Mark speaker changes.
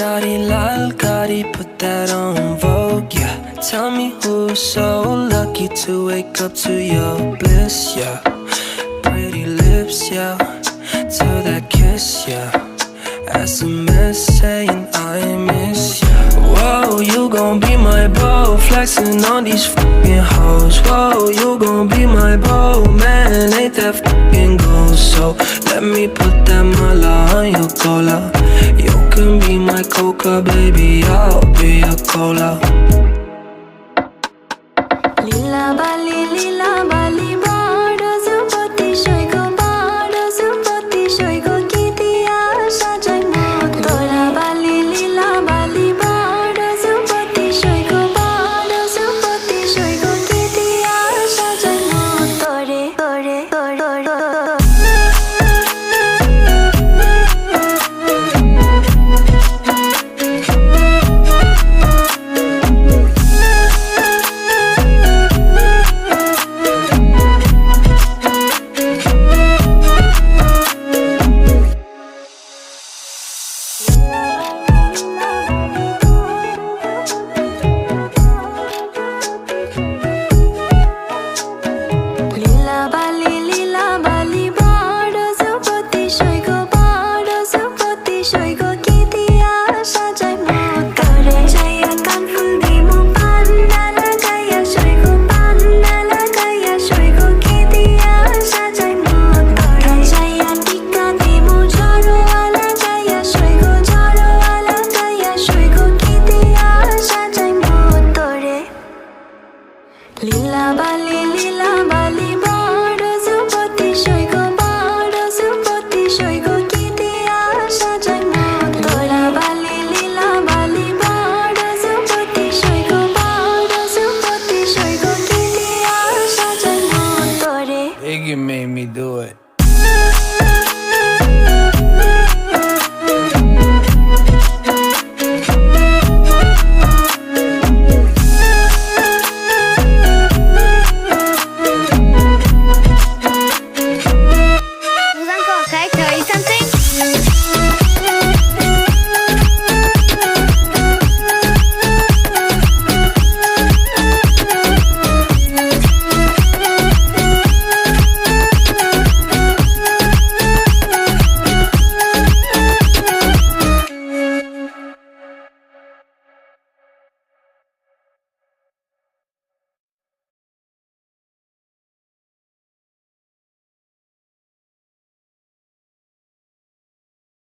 Speaker 1: shawty, lal gadi, put that on Vogue, yeah. Tell me who's so lucky to wake up to your bliss, yeah. Pretty lips, yeah, to that kiss, yeah. SMS saying I miss ya. Whoa, you gon' be my beau, flexing on these fucking hoes. Whoa, you gon' be my beau, man, ain't that fucking gold? So let me put that mala on your cola. You can be my coca, baby, I'll be your cola.
Speaker 2: Lila ba,